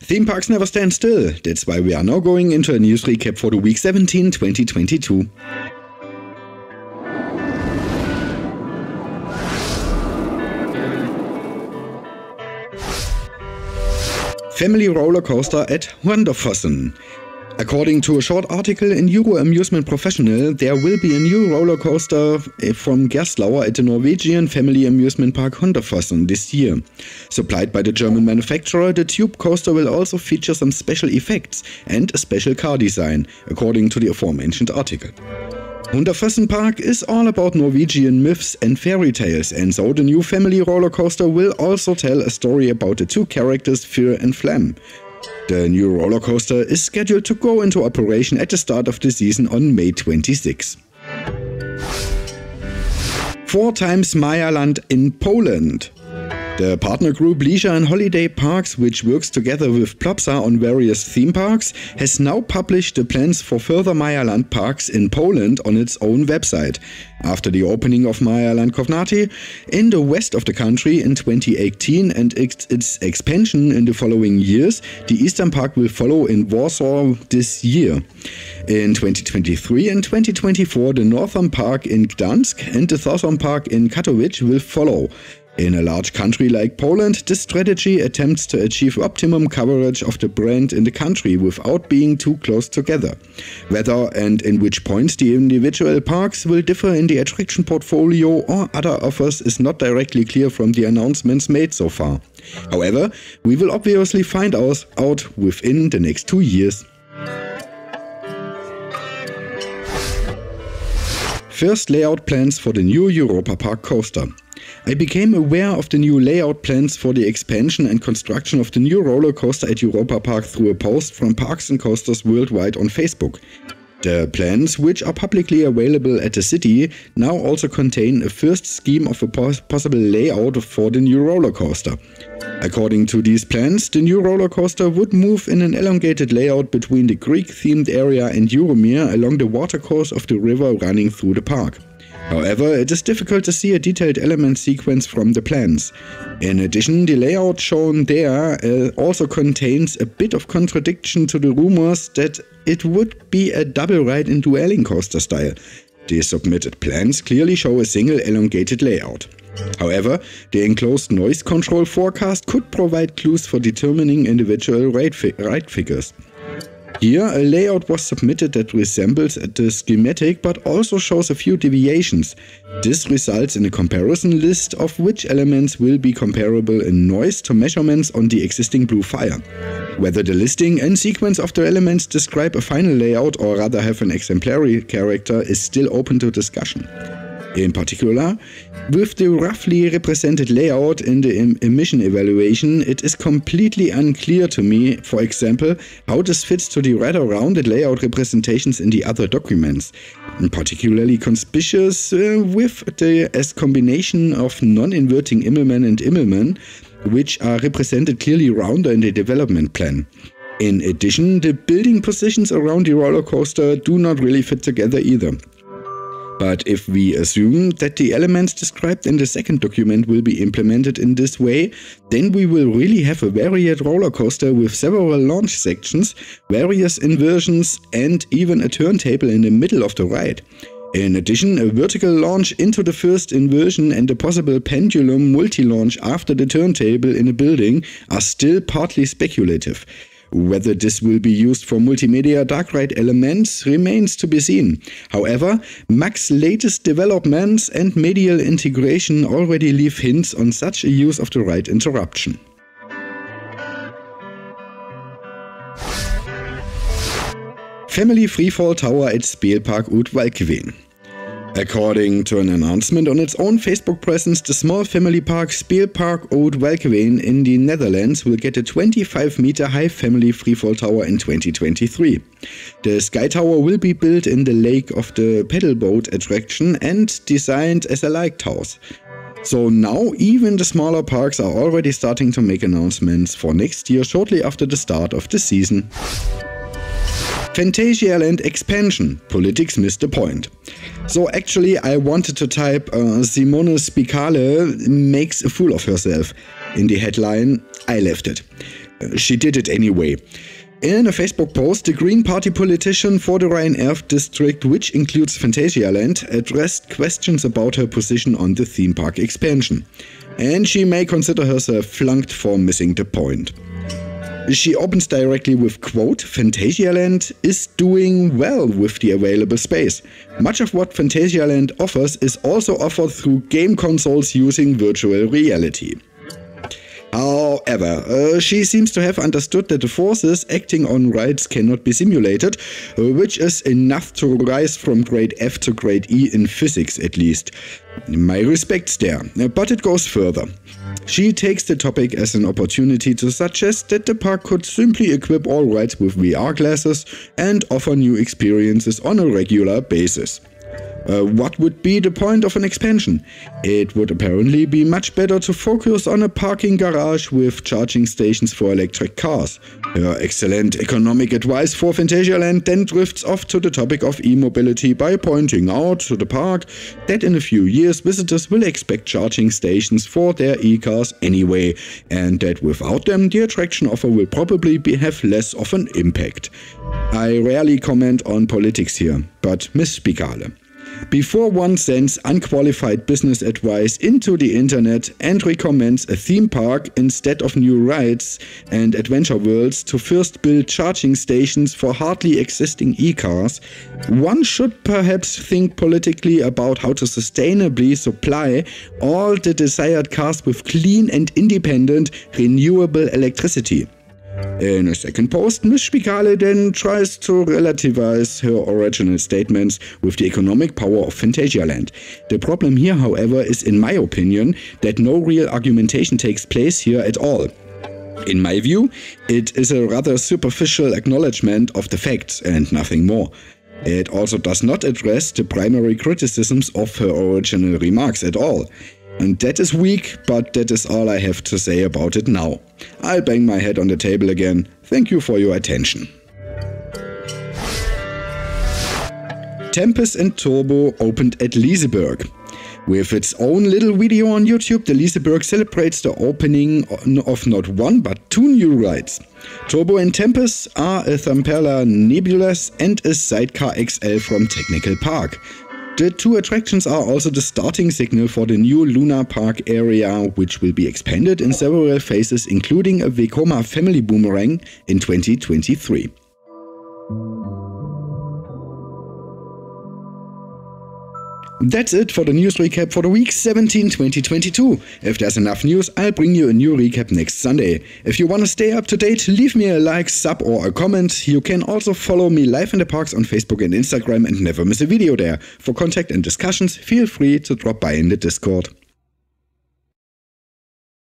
Theme parks never stand still, that's why we are now going into a news recap for the week 17, 2022. Family roller coaster at Hunderfossen. According to a short article in Euro Amusement Professional, there will be a new roller coaster from Gerstlauer at the Norwegian family amusement park Hunderfossen this year. Supplied by the German manufacturer, the tube coaster will also feature some special effects and a special car design, according to the aforementioned article. Hunderfossen Park is all about Norwegian myths and fairy tales, and so the new family roller coaster will also tell a story about the two characters Fear and Flam. The new roller coaster is scheduled to go into operation at the start of the season on May 26. 4 times Maja in Poland. The partner group Leisure and Holiday Parks, which works together with Plopsa on various theme parks, has now published the plans for further Maja parks in Poland on its own website. After the opening of Maja Kownati in the west of the country in 2018 and its expansion in the following years, the Eastern Park will follow in Warsaw this year. In 2023 and 2024, the Northern Park in Gdansk and the Southern Park in Katowice will follow. In a large country like Poland, this strategy attempts to achieve optimum coverage of the brand in the country without being too close together. Whether and in which points the individual parks will differ in the attraction portfolio or other offers is not directly clear from the announcements made so far. However, we will obviously find out within the next 2 years. First layout plans for the new Europa Park coaster. I became aware of the new layout plans for the expansion and construction of the new roller coaster at Europa Park through a post from Parks and Coasters Worldwide on Facebook. The plans, which are publicly available at the city, now also contain a first scheme of a possible layout for the new roller coaster. According to these plans, the new roller coaster would move in an elongated layout between the Greek-themed area and Euromir along the watercourse of the river running through the park. However, it is difficult to see a detailed element sequence from the plans. In addition, the layout shown there also contains a bit of contradiction to the rumors that it would be a double ride in dueling coaster style. The submitted plans clearly show a single elongated layout. However, the enclosed noise control forecast could provide clues for determining individual ride figures. Here, a layout was submitted that resembles the schematic but also shows a few deviations. This results in a comparison list of which elements will be comparable in noise to measurements on the existing Blue Fire. Whether the listing and sequence of the elements describe a final layout or rather have an exemplary character is still open to discussion. In particular, with the roughly represented layout in the emission evaluation, it is completely unclear to me, for example, how this fits to the rather rounded layout representations in the other documents. Particularly conspicuous with the combination of non-inverting Immelmann and Immelmann, which are represented clearly rounder in the development plan. In addition, the building positions around the roller coaster do not really fit together either. But if we assume that the elements described in the second document will be implemented in this way, then we will really have a varied roller coaster with several launch sections, various inversions and even a turntable in the middle of the ride. In addition, a vertical launch into the first inversion and a possible pendulum multi-launch after the turntable in a building are still partly speculative. Whether this will be used for multimedia dark ride elements remains to be seen. However, Mac's latest developments and medial integration already leave hints on such a use of the ride interruption. Family Freefall Tower at Speelpark und Valkeveen. According to an announcement on its own Facebook presence, the small family park Speelpark und Valkeveen in the Netherlands will get a 25-meter high family freefall tower in 2023. The Sky Tower will be built in the lake of the pedal boat attraction and designed as a lighthouse. So now even the smaller parks are already starting to make announcements for next year shortly after the start of the season. Phantasialand Expansion. Politics missed the point. So actually I wanted to type Simone Spicale makes a fool of herself in the headline. I left it. She did it anyway. In a Facebook post, the Green Party politician for the Rhein-Erft district, which includes Phantasialand, addressed questions about her position on the theme park expansion. And she may consider herself flunked for missing the point. She opens directly with, quote, Phantasialand is doing well with the available space. Much of what Phantasialand offers is also offered through game consoles using virtual reality. However, she seems to have understood that the forces acting on rides cannot be simulated, which is enough to rise from grade F to grade E in physics at least. My respects there, but it goes further. She takes the topic as an opportunity to suggest that the park could simply equip all rides with VR glasses and offer new experiences on a regular basis. What would be the point of an expansion? It would apparently be much better to focus on a parking garage with charging stations for electric cars. Her excellent economic advice for Phantasialand then drifts off to the topic of e-mobility by pointing out to the park that in a few years visitors will expect charging stations for their e-cars anyway, and that without them the attraction offer will probably have less of an impact. I rarely comment on politics here, but Miss Spicale. Before one sends unqualified business advice into the internet and recommends a theme park instead of new rides and adventure worlds to first build charging stations for hardly existing e-cars, one should perhaps think politically about how to sustainably supply all the desired cars with clean and independent renewable electricity. In a second post, Ms. Spicale then tries to relativize her original statements with the economic power of Phantasialand. The problem here, however, is in my opinion that no real argumentation takes place here at all. In my view, it is a rather superficial acknowledgement of the facts and nothing more. It also does not address the primary criticisms of her original remarks at all. And that is weak, but that is all I have to say about it now. I'll bang my head on the table again. Thank you for your attention. Tempus Turbo opened at Liseberg. With its own little video on YouTube, the Liseberg celebrates the opening of not one but two new rides. Turbo and Tempus are a Thamperla Nebulous and a Sidecar XL from Technical Park. The two attractions are also the starting signal for the new Luna Park area, which will be expanded in several phases, including a Vekoma family boomerang in 2023. That's it for the news recap for the week 17/2022. If there's enough news, I'll bring you a new recap next Sunday. If you want to stay up to date, leave me a like, sub or a comment. You can also follow me live in the parks on Facebook and Instagram and never miss a video there. For contact and discussions, feel free to drop by in the Discord.